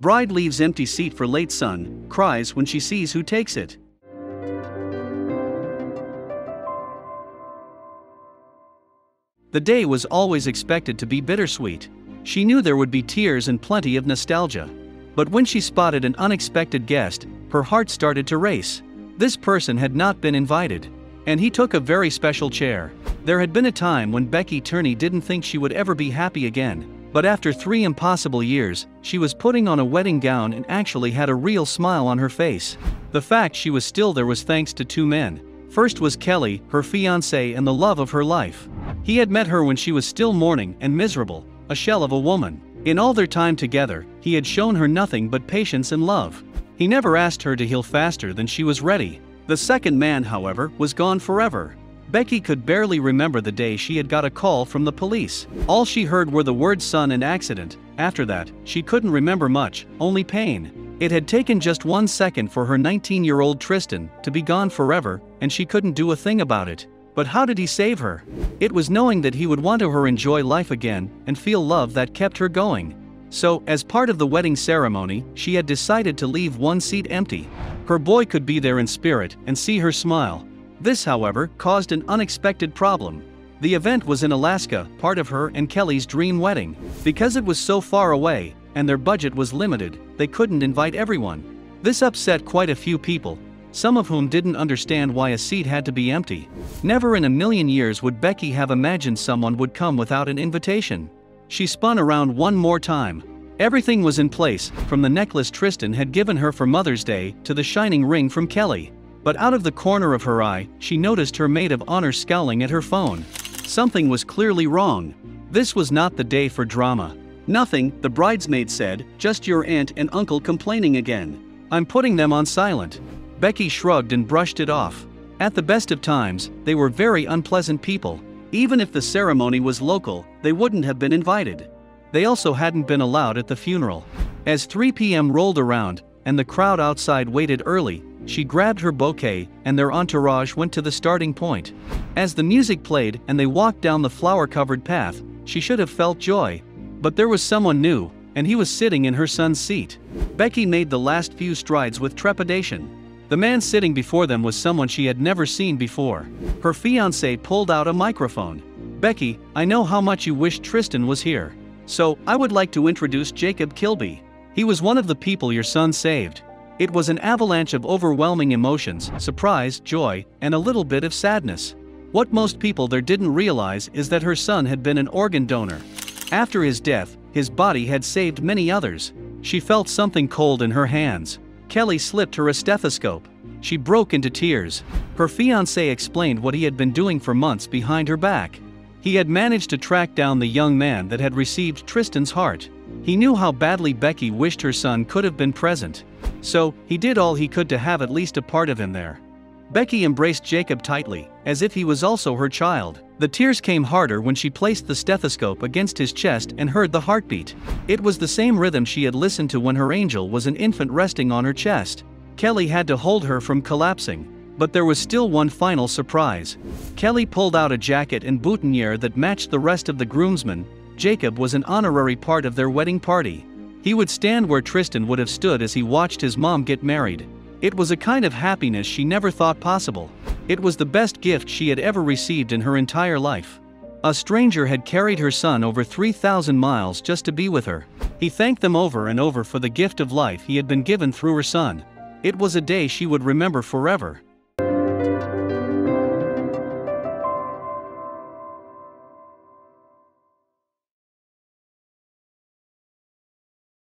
Bride leaves empty seat for late son, cries when she sees who takes it. The day was always expected to be bittersweet. She knew there would be tears and plenty of nostalgia. But when she spotted an unexpected guest, her heart started to race. This person had not been invited. And he took a very special chair. There had been a time when Becky Turney didn't think she would ever be happy again. But after 3 impossible years, she was putting on a wedding gown and actually had a real smile on her face. The fact she was still there was thanks to 2 men. First was Kelly, her fiancé and the love of her life. He had met her when she was still mourning and miserable, a shell of a woman. In all their time together, he had shown her nothing but patience and love. He never asked her to heal faster than she was ready. The second man, however, was gone forever. Becky could barely remember the day she had got a call from the police. All she heard were the words son and accident. After that, she couldn't remember much, only pain. It had taken just 1 second for her 19-year-old Tristan to be gone forever, and she couldn't do a thing about it. But how did he save her? It was knowing that he would want to her enjoy life again and feel love that kept her going. So, as part of the wedding ceremony, she had decided to leave 1 seat empty. Her boy could be there in spirit and see her smile. This, however, caused an unexpected problem. The event was in Alaska, part of her and Kelly's dream wedding. Because it was so far away, and their budget was limited, they couldn't invite everyone. This upset quite a few people, some of whom didn't understand why a seat had to be empty. Never in a million years would Becky have imagined someone would come without an invitation. She spun around one more time. Everything was in place, from the necklace Tristan had given her for Mother's Day to the shining ring from Kelly. But out of the corner of her eye, she noticed her maid of honor scowling at her phone. Something was clearly wrong. This was not the day for drama. Nothing, the bridesmaid said, just your aunt and uncle complaining again. I'm putting them on silent. Becky shrugged and brushed it off. At the best of times, they were very unpleasant people. Even if the ceremony was local, they wouldn't have been invited. They also hadn't been allowed at the funeral. As 3 p.m. rolled around, and the crowd outside waited early, she grabbed her bouquet, and their entourage went to the starting point. As the music played and they walked down the flower-covered path, she should have felt joy. But there was someone new, and he was sitting in her son's seat. Becky made the last few strides with trepidation. The man sitting before them was someone she had never seen before. Her fiancé pulled out a microphone. Becky, I know how much you wish Tristan was here. So, I would like to introduce Jacob Kilby. He was one of the people your son saved. It was an avalanche of overwhelming emotions, surprise, joy, and a little bit of sadness. What most people there didn't realize is that her son had been an organ donor. After his death, his body had saved many others. She felt something cold in her hands. Kelly slipped her a stethoscope. She broke into tears. Her fiancé explained what he had been doing for months behind her back. He had managed to track down the young man that had received Tristan's heart. He knew how badly Becky wished her son could have been present. So, he did all he could to have at least a part of him there. Becky embraced Jacob tightly, as if he was also her child. The tears came harder when she placed the stethoscope against his chest and heard the heartbeat. It was the same rhythm she had listened to when her angel was an infant resting on her chest. Kelly had to hold her from collapsing. But there was still one final surprise. Kelly pulled out a jacket and boutonniere that matched the rest of the groomsmen. Jacob was an honorary part of their wedding party. He would stand where Tristan would have stood as he watched his mom get married. It was a kind of happiness she never thought possible. It was the best gift she had ever received in her entire life. A stranger had carried her son over 3,000 miles just to be with her. He thanked them over and over for the gift of life he had been given through her son. It was a day she would remember forever.